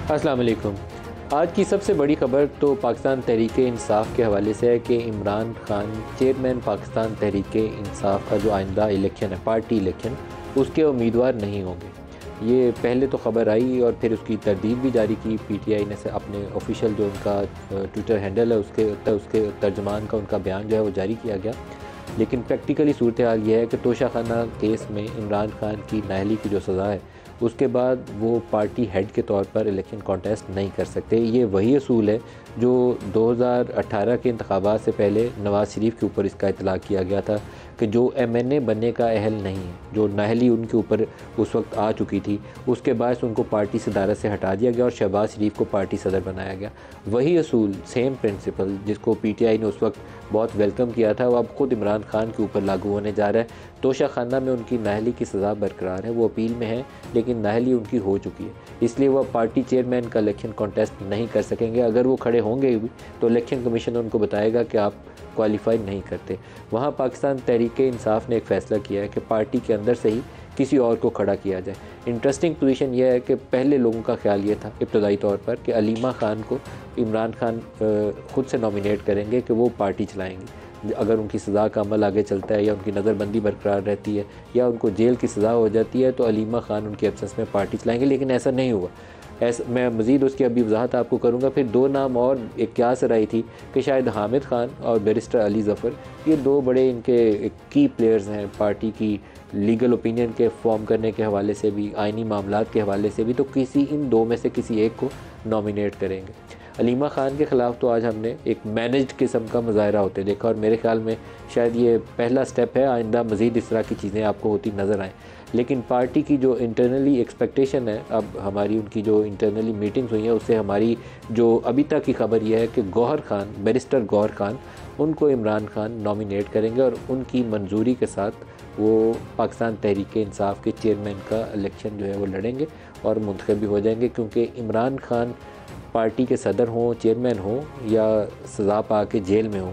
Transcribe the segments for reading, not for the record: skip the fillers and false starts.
अस्सलाम वालेकुम। आज की सबसे बड़ी खबर तो पाकिस्तान तहरीक-ए-इंसाफ़ के हवाले से है कि इमरान खान चेयरमैन पाकिस्तान तहरीक-ए-इंसाफ़ का जो आइंदा इलेक्शन है, पार्टी इलेक्शन, उसके उम्मीदवार नहीं होंगे। ये पहले तो ख़बर आई और फिर उसकी तरदीद भी जारी की पीटीआई ने से अपने ऑफिशियल जो उनका ट्विटर हैंडल है उसके तर्जुमान का उनका बयान जो है वो जारी किया गया। लेकिन प्रैक्टिकली सूरत हाल ये है कि तोशाखाना केस में इमरान खान की नाअहली की जो सज़ा है उसके बाद वो पार्टी हेड के तौर पर इलेक्शन कॉन्टेस्ट नहीं कर सकते। ये वही असूल है जो 2018 के इंतखाबात से पहले नवाज़ शरीफ के ऊपर इसका इतलाक़ किया गया था कि जो एमएनए बनने का अहल नहीं है, जो नाअहली उनके ऊपर उस वक्त आ चुकी थी, उसके बाद उनको पार्टी सदारत से हटा दिया गया और शहबाज शरीफ को पार्टी सदर बनाया गया। वही असूल, सेम प्रिंसिपल जिसको पीटीआई ने उस वक्त बहुत वेलकम किया था, वो अब ख़ुद इमरान खान के ऊपर लागू होने जा रहा है। तोशाखाना में उनकी नाअहली की सज़ा बरकरार है, वो अपील में है, लेकिन नाअहली उनकी हो चुकी है, इसलिए वह पार्टी चेयरमैन का इलेक्शन कॉन्टेस्ट नहीं कर सकेंगे। अगर वो खड़े होंगे भी तो इलेक्शन कमीशन उनको बताएगा कि आप क्वालिफाई नहीं करते। वहाँ पाकिस्तान तहरीक-ए-इंसाफ़ ने एक फ़ैसला किया है कि पार्टी के अंदर से ही किसी और को खड़ा किया जाए। इंटरेस्टिंग पोजीशन यह है कि पहले लोगों का ख्याल ये था इब्तदाई तौर पर कि अलीमा ख़ान को इमरान खान ख़ुद से नॉमिनेट करेंगे कि वो पार्टी चलाएँगी। अगर उनकी सज़ा का अमल आगे चलता है या उनकी नज़रबंदी बरकरार रहती है या उनको जेल की सज़ा हो जाती है तो अलीमा ख़ान उनके एब्सेंस में पार्टी चलाएँगे, लेकिन ऐसा नहीं हुआ। ऐसा मैं मज़ीद उसकी अभी वजाहत आपको करूँगा। फिर दो नाम और एक क्या सर आई थी कि शायद हामिद ख़ान और बैरिस्टर अली ज़फ़र, ये दो बड़े इनके की प्लेयर्स हैं पार्टी की लीगल ओपिनियन के फॉर्म करने के हवाले से भी, आइनी मामलात के हवाले से भी, तो किसी इन दो में से किसी एक को नॉमिनेट करेंगे। अलीमा ख़ान के ख़िलाफ़ तो आज हमने एक मैनेज्ड किस्म का मुज़ाहरा होते देखा और मेरे ख़्याल में शायद ये पहला स्टेप है, आइंदा मज़ीद इस तरह की चीज़ें आपको होती नज़र आएँ। लेकिन पार्टी की जो इंटरनली एक्सपेक्टेशन है, अब हमारी उनकी जो इंटरनली मीटिंग्स हुई हैं उससे हमारी जो अभी तक की खबर यह है कि गौहर खान, बैरिस्टर गौहर खान, उनको इमरान खान नॉमिनेट करेंगे और उनकी मंजूरी के साथ वो पाकिस्तान तहरीक-ए-इंसाफ़ के चेयरमैन का इलेक्शन जो है वो लड़ेंगे और मुंतखब भी हो जाएंगे। क्योंकि इमरान खान पार्टी के सदर हों, चेयरमैन हों या सज़ा पा के जेल में हों,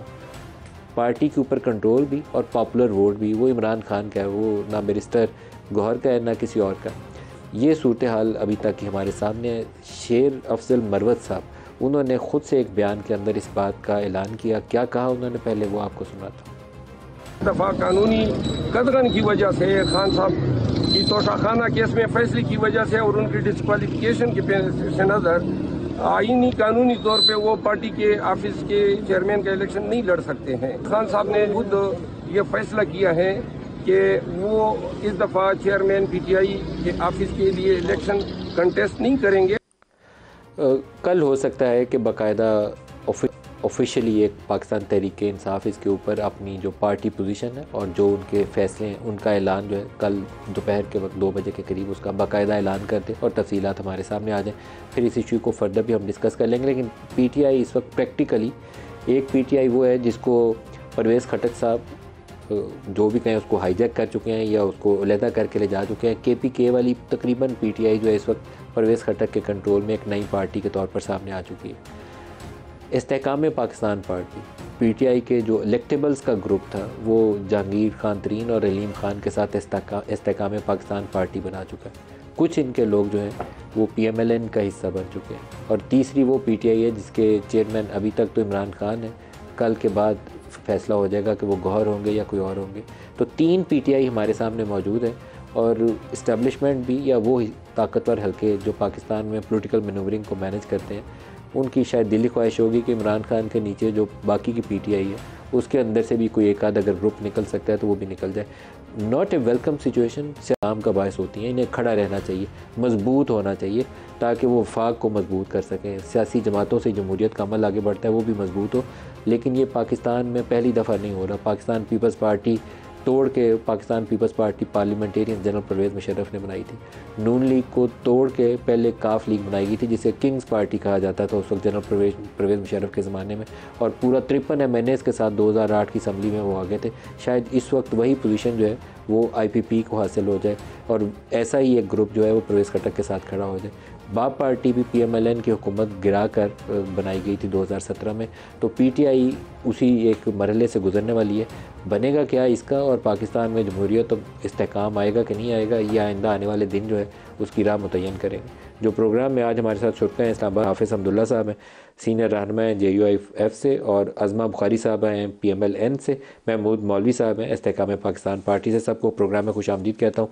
पार्टी के ऊपर कंट्रोल भी और पॉपुलर वोट भी वो इमरान खान का है, वो ना बैरिस्टर गौहर का है ना किसी और का। ये सूरत हाल अभी तक की हमारे सामने है। शेर अफजल मरवत साहब, उन्होंने ख़ुद से एक बयान के अंदर इस बात का ऐलान किया। क्या कहा उन्होंने, पहले वो आपको सुनाता हूँ। दफ़ा कानूनी कदरन की वजह से खान साहब की तोशाखाना केस में फैसले की वजह से और उनकी डिस्क्वालिफिकेशन के पेश नज़र आईनी कानूनी तौर पे वो पार्टी के ऑफिस के चेयरमैन का इलेक्शन नहीं लड़ सकते हैं। खान साहब ने खुद ये फैसला किया है कि वो इस दफ़ा चेयरमैन पीटीआई के ऑफिस के लिए इलेक्शन कंटेस्ट नहीं करेंगे। कल हो सकता है कि बाकायदा ऑफिशियली एक पाकिस्तान तहरीक-ए-इंसाफ़ इसके ऊपर अपनी जो पार्टी पोजीशन है और जो उनके फ़ैसले हैं उनका ऐलान जो है कल दोपहर के वक्त 2 बजे के करीब उसका बाकायदा ऐलान कर दे और तफसीलात हमारे सामने आ जाएँ। फिर इस इशू को फर्दर भी हम डिस्कस कर लेंगे। लेकिन पीटीआई इस वक्त प्रैक्टिकली एक पीटीआई वो है जिसको परवेज़ खटक साहब जो भी कहें उसको हाईजैक कर चुके हैं या उसको अलहदा करके ले जा चुके हैं। केपीके वाली तकरीबन पीटीआई जो है इस वक्त परवेज़ खटक के कंट्रोल में एक नई पार्टी के तौर पर सामने आ चुकी है। इस्तेहकाम पाकिस्तान पार्टी पीटीआई के जो इलेक्टेबल्स का ग्रुप था वो जहांगीर खान तरीन और अलीम खान के साथ इस्तेहकाम पाकिस्तान पार्टी बना चुका है। कुछ इनके लोग जो हैं वो पीएमएलएन का हिस्सा बन चुके हैं और तीसरी वो पीटीआई है जिसके चेयरमैन अभी तक तो इमरान खान है। कल के बाद फैसला हो जाएगा कि वो गौहर होंगे या कोई और होंगे। तो 3 पीटीआई हमारे सामने मौजूद है और इस्टेब्लिशमेंट भी या वो ताकतवर हल्के जो पाकिस्तान में पॉलिटिकल मैनूवरिंग को मैनेज करते हैं, उनकी शायद दिली ख्वाहिश होगी कि इमरान खान के नीचे जो बाकी की पीटीआई है उसके अंदर से भी कोई एक आध अगर ग्रुप निकल सकता है तो वो भी निकल जाए। Not a welcome situation SIAM का बायस होती है। इन्हें खड़ा रहना चाहिए, मजबूत होना चाहिए ताकि वो वफाक को मजबूत कर सकें। सियासी जमातों से जमहूरियत का अमल आगे बढ़ता है वो भी मजबूत हो, लेकिन ये पाकिस्तान में पहली दफ़ा नहीं हो रहा। पाकिस्तान पीपल्स पार्टी तोड़ के Pakistan peoples party parliamentarian general Pervez Musharraf ने बनाई थी। नून लीग को तोड़ के पहले काफ लीग बनाई गई थी जिसे किंग्स पार्टी कहा जाता था उस वक्त जनरल परवेज़ मुशर्रफ के ज़माने में, और पूरा 53 MNAs के साथ 2008 की असम्बली में वो आ गए थे। शायद इस वक्त वही पोजीशन जो है वो IPP को हासिल हो जाए और ऐसा ही एक ग्रुप जो है वो परवेज़ खटक के साथ खड़ा हो जाए। बाप पार्टी भी PMLN की हुकूमत गिरा कर बनाई गई थी 2017 में, तो PTI उसी एक मरहले से गुजरने वाली है। बनेगा क्या इसका और पाकिस्तान में जमहूरियत तो इस्तेहकाम आएगा कि नहीं आएगा, ये आइंदा आने वाले दिन जो है उसकी राह मुतय्यन करेंगे। जो प्रोग्राम में आज हमारे साथ शुरका हैं इस्लामाबाद हाफिज़ अब्दुल्ला साहब हैं, सीनियर रहनुमा हैं JUIF से, और अज़मा बुखारी साहब हैं PMLN से, महमूद मौलवी साहब हैं इस्तेहकाम पाकिस्तान पार्टी से। सबको प्रोग्राम में खुश आमदीद कहता हूँ।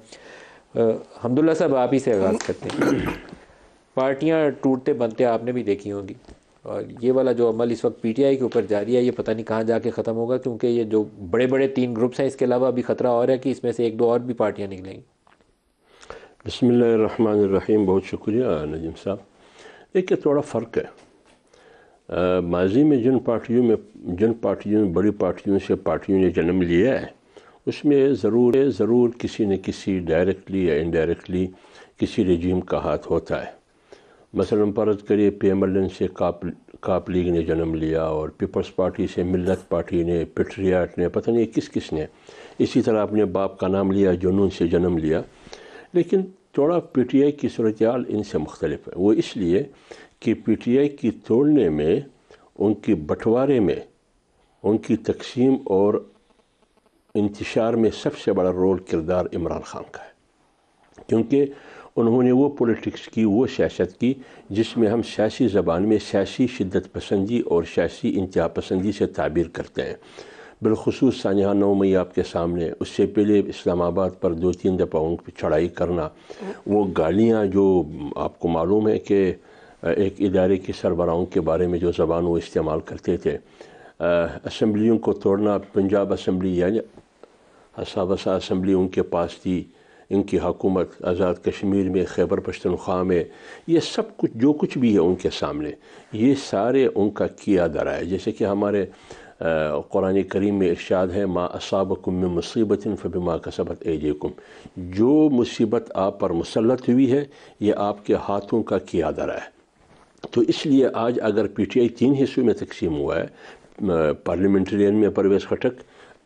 अब्दुल्ला साहब, आप ही से आगाज़ करते हैं। पार्टियाँ टूटते बनते आपने भी देखी होंगी, और ये वाला जो अमल इस वक्त PTI के ऊपर जारी है, ये पता नहीं कहाँ जाके ख़त्म होगा, क्योंकि ये जो बड़े बड़े 3 ग्रुप्स हैं, इसके अलावा अभी ख़तरा और है कि इसमें से 1-2 और भी पार्टियाँ निकलेंगी। बिस्मिल्लाहिर्रहमानिर्रहीम। बहुत शुक्रिया नजीम साहब। एक थोड़ा फ़र्क है, माजी में जिन पार्टियों में बड़ी पार्टियों से पार्टियों ने जन्म लिया है, उसमें ज़रूर किसी न किसी डायरेक्टली या इनडायरेक्टली किसी रजीम का हाथ होता है। मसलन फ़र्ज़ करिए PMLN से काप लीग ने जन्म लिया, और पीपल्स पार्टी से मिल्लत पार्टी ने, पेट्रियाट ने, पता नहीं किस ने इसी तरह अपने बाप का नाम लिया, जुनून से जन्म लिया। लेकिन थोड़ा PTI की सूरत-ए-हाल इनसे मुख्तलिफ है। वो इसलिए कि PTI की तोड़ने में, उनकी बंटवारे में, उनकी तकसीम और इंतशार में सबसे बड़ा रोल किरदार इमरान खान का है, क्योंकि उन्होंने वो पॉलिटिक्स की, वो सियासत की जिसमें हम सियासी ज़बान में सियासी शिद्दत पसंदी और सियासी इंतहा पसंदी से ताबीर करते हैं। बिलखुसूस सानिया 9 मई आपके सामने, उससे पहले इस्लामाबाद पर 2-3 दफ़ा उन पर चढ़ाई करना, वो गालियाँ जो आपको मालूम है कि एक इदारे के सरबराहों के बारे में जो ज़बान वो इस्तेमाल करते थे, असम्बलियों को तोड़ना, पंजाब असम्बली यानी हसाबसा असम्बली उनके पास थी, इनकी हुकूमत आज़ाद कश्मीर में, खैबर पख्तूनख्वा में, ये सब कुछ जो कुछ भी है उनके सामने, ये सारे उनका किया दरा है। जैसे कि हमारे कुरान करीम में इरशाद है, मा असाबकुम मिन मुसीबतिन फबिमा कसबत ऐदीकुम, जो मुसीबत आप पर मुसल्लत हुई है ये आपके हाथों का किया दरा है। तो इसलिए आज अगर PTI 3 हिस्सों में तकसीम हुआ है, पार्लियामेंट्रियन में परवेज़ खटक,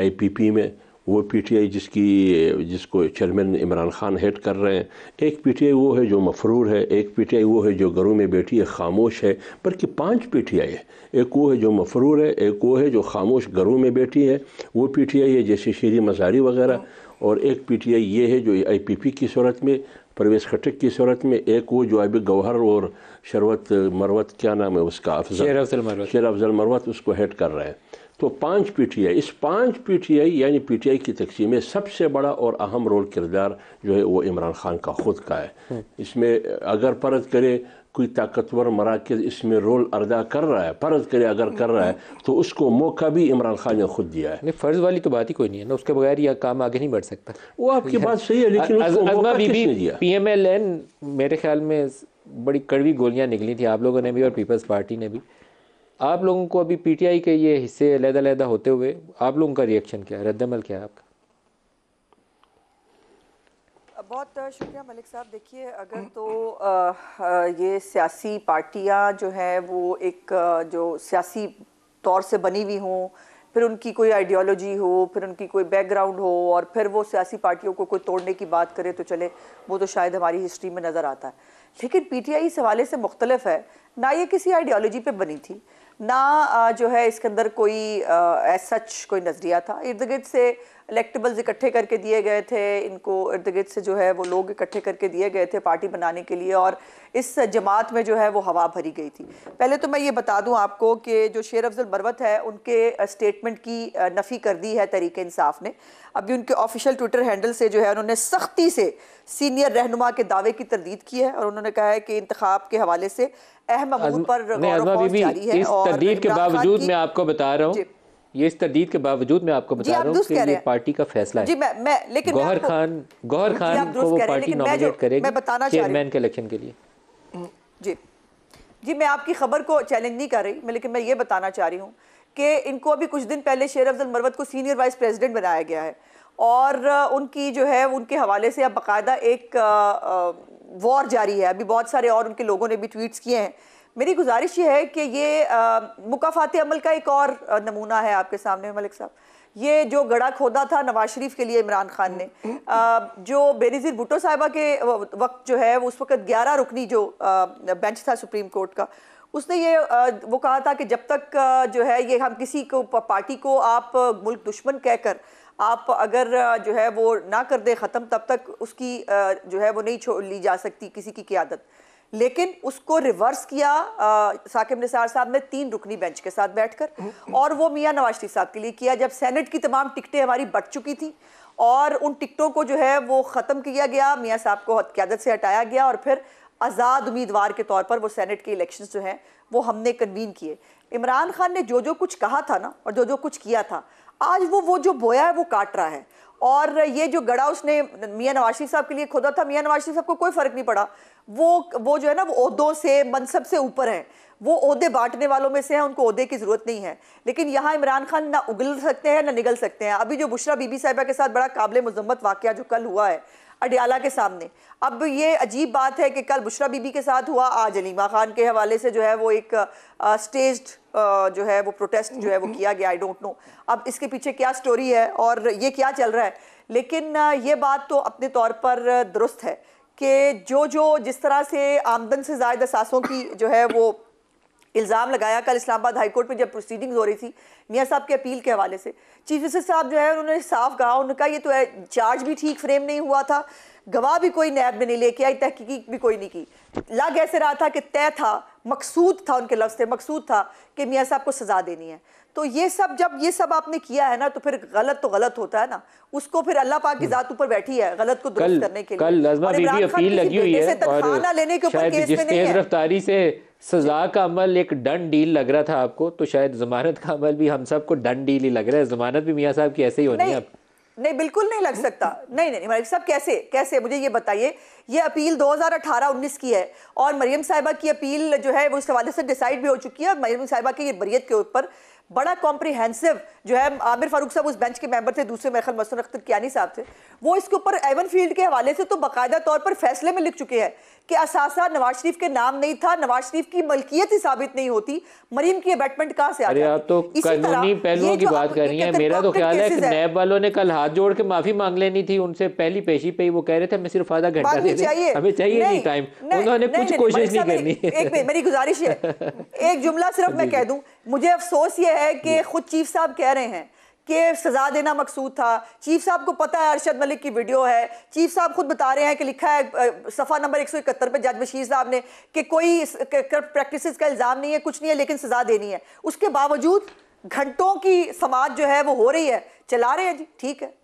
IPP में वो PTI जिसको चेयरमैन इमरान खान हेड कर रहे हैं, एक PTI वो है जो मफरूर है, एक PTI वो है जो घरों में बैठी है खामोश है, बल्कि 5 PTI है। एक वो है जो मफरूर है, एक वो है जो खामोश घरों में बैठी है, वो PTI है जैसे शीरी मज़ारी वगैरह, और एक PTI ये है जो IPP की सूरत में, परवेज़ खटक की सूरत में, एक वो जो अभी गौहर और शरवत मरवत, क्या नाम है उसका, शेर अफजल मरवत, उसको हेड कर रहे हैं। तो 5 PTI, इस 5 PTI यानी PTI की तकसीम में सबसे बड़ा और अहम रोल किरदार जो है वो इमरान खान का ख़ुद का है। इसमें अगर फ़र्ज़ करे कोई ताकतवर मराकज़ इसमें रोल अदा कर रहा है, फ़र्ज़ करे अगर कर रहा है, तो उसको मौका भी इमरान खान ने खुद दिया है। नहीं, फ़र्ज़ वाली तो बात ही कोई नहीं है ना, उसके बगैर यह काम आगे नहीं बढ़ सकता। वो आपकी बात सही है, लेकिन उसको मौका किसने दिया? PMLN मेरे ख्याल में बड़ी कड़वी गोलियाँ निकली थी, आप लोगों ने भी और पीपल्स पार्टी ने भी। आप लोगों को अभी PTI के ये हिस्से अलग-अलग होते हुए आप लोगों का रिएक्शन क्या है, रद्दमल क्या है आपका? बहुत शुक्रिया मलिक साहब। देखिए, अगर तो ये सियासी पार्टियां जो है वो एक जो सियासी तौर से बनी हुई हों, फिर उनकी कोई आइडियोलॉजी हो, फिर उनकी कोई बैकग्राउंड हो, और फिर वो सियासी पार्टियों को कोई तोड़ने की बात करे, तो चले वो तो शायद हमारी हिस्ट्री में नज़र आता है। लेकिन PTI इस हवाले से मुख्तलिफ है, ना ये किसी आइडियोलॉजी पे बनी थी, ना जो है इसके अंदर कोई एज सच कोई नज़रिया था। इर्द गिर्द से इलेक्टेबल्स इकट्ठे करके दिए गए थे, इनको इर्द गिर्द से जो है वो लोग इकट्ठे करके दिए गए थे पार्टी बनाने के लिए, और इस जमात में जो है वो हवा भरी गई थी। पहले तो मैं ये बता दूं आपको कि जो शेर अफजल मरवत है, उनके स्टेटमेंट की नफ़ी कर दी है तहरीक इंसाफ ने। अभी उनके ऑफिशियल ट्विटर हैंडल से जो है उन्होंने सख्ती से सीनियर रहनुमा के दावे की तरदीद की है, और उन्होंने कहा है कि इंतखाब के हवाले से अहम अमूर पर गौर जारी है। इस तरदीद के बावजूद मैं आपको बता रहा हूँ, ये इस तरदीद के बावजूद मैं आपको बता रहा हूँ कि ये पार्टी का फैसला है। जी, मैं लेकिन गौहर खान को वो पार्टी नॉमिनेट करेगी चेयरमैन के इलेक्शन के लिए। जी, मैं आपकी खबर को चैलेंज नहीं कर रही, लेकिन मैं ये बताना चाह रही हूँ कि इनको अभी कुछ दिन पहले शेर अफजल मरवत को सीनियर वाइस प्रेसिडेंट बनाया गया है, और उनकी जो है उनके हवाले से अब बाकायदा एक वॉर जारी है। अभी बहुत सारे और उनके लोगों ने भी ट्वीट्स किए हैं। मेरी गुजारिश ये है कि ये मुकाफाती अमल का एक और नमूना है आपके सामने मलिक साहब। ये जो गड़ा खोदा था नवाज शरीफ के लिए इमरान खान ने, जो बेनज़ीर भुट्टो साहिबा के वक्त जो है उस वक्त 11 रुकनी जो बेंच था सुप्रीम कोर्ट का, उसने ये वो कहा था कि जब तक जो है ये हम किसी को पार्टी को आप मुल्क दुश्मन कहकर आप अगर जो है वो ना कर दे ख़त्म, तब तक उसकी जो है वो नहीं छोड़ ली जा सकती किसी की क़ियादत। लेकिन उसको रिवर्स किया साकिब निसार साहब ने 3 रुकनी बेंच के साथ बैठकर, और वो मियां नवाज शरीफ साहब के लिए किया जब सेनेट की तमाम टिकटें हमारी बढ़ चुकी थी, और उन टिकटों को जो है वो ख़त्म किया गया, मियां साहब को क़यादत से हटाया गया, और फिर आज़ाद उम्मीदवार के तौर पर वो सेनेट के इलेक्शंस जो हैं वो हमने कन्वीन किए। इमरान खान ने जो जो कुछ कहा था ना और जो जो कुछ किया था, आज वो जो बोया है वो काट रहा है। और ये जो गड़ा उसने मियां नवाज शरीफ साहब के लिए खोदा था, मियां नवाज शरीफ साहब को कोई फ़र्क नहीं पड़ा। वो जो है ना वो ओहदों से मनसब से ऊपर हैं, वो ओहदे बांटने वालों में से हैं, उनको ओहदे की ज़रूरत नहीं है। लेकिन यहाँ इमरान खान ना उगल सकते हैं ना निगल सकते हैं। अभी जो बुशरा बीबी साहिबा के साथ बड़ा काबिल मुज़म्मत वाक़या जो कल हुआ है अडियाला के सामने, अब ये अजीब बात है कि कल बुशरा बीबी के साथ हुआ, आज अलीमा खान के हवाले से जो है वो एक स्टेज्ड जो है वो प्रोटेस्ट जो है वो किया गया। आई डोंट नो अब इसके पीछे क्या स्टोरी है और ये क्या चल रहा है, लेकिन ये बात तो अपने तौर पर दुरुस्त है कि जो जिस तरह से आमदन से ज़ायद असासों की जो है वो इल्ज़ाम लगाया कल इस्लामाबाद हाई कोर्ट में जब प्रोसीडिंग्स हो रही थी मियां साहब के अपील के हवाले से, चीफ जस्टिस साहब जो है उन्होंने साफ कहा, उन्होंने कहा ये तो है चार्ज भी ठीक फ्रेम नहीं हुआ था, गवाह भी कोई नैब ने नहीं लेके आई, तहकीक भी कोई नहीं की, लग ऐसे रहा था कि तय था, मकसूद था, उनके लफ्ज़ थे मकसूद था कि मियां साहब को सज़ा देनी है। तो ये सब जब ये सब आपने किया है ना तो फिर गलत तो गलत होता है ना, उसको फिर अल्लाह पाक की जात ऊपर बैठी है गलत को दुरुस्त करने के लिए। कल नज़मा बीबी अपील लगी हुई है और लेने के ऊपर केस जिस में नहीं तेज है। रफ्तारी से सजा का अमल एक डन डील लग रहा था आपको, तो शायद जमानत का अमल भी हम सबको डन डील ही लग रहा है। जमानत भी मियां साहब की ऐसे ही होनी है। नहीं बिल्कुल नहीं लग सकता। नहीं मलिक साहब कैसे मुझे ये बताइए, ये अपील 2018-19 की है और मरियम साहिबा की अपील जो है वो इस हवाले से डिसाइड भी हो चुकी है। मरियम साहिबा की ये बरियत के ऊपर बड़ा कॉम्प्रिहेंसिव जो है आमिर फारूक साहब उस बेंच के मेंबर थे, दूसरे मेरे ख्याल मसूद अख्तर कियानी साहब थे, वो इसके ऊपर एवन फील्ड के हवाले से तो बाकायदा तौर पर फैसले में लिख चुके हैं कि असासा नवाज शरीफ के नाम नहीं था, नवाज शरीफ की मलकियत ही साबित नहीं होती, मरीम की अबैटमेंट कहाँ से आ जाती? आप तो कानूनी पहलुओं की बात कर रही हैं। मेरा तो ख्याल है कि नैब वालों ने कल हाथ जोड़ के माफी मांग लेनी थी उनसे, पहली पेशी पे ही वो कह रहे थे हमें सिर्फ आधा घंटा दे दें, हमें चाहिए नहीं टाइम, उन्होंने कुछ कोशिश नहीं करनी। एक मिनट मेरी गुजारिश है, एक जुमला सिर्फ मैं कह दूं, मुझे अफसोस ये है कि खुद चीफ साहब कह रहे हैं कि सजा देना मकसूद था। चीफ साहब को पता है अरशद मलिक की वीडियो है, चीफ साहब खुद बता रहे हैं कि लिखा है सफ़ा नंबर 171 पे जज बशीर साहब ने कि कोई प्रैक्टिसेस का इल्ज़ाम नहीं है, कुछ नहीं है, लेकिन सजा देनी है। उसके बावजूद घंटों की समाज जो है वो हो रही है, चला रहे हैं जी, ठीक है।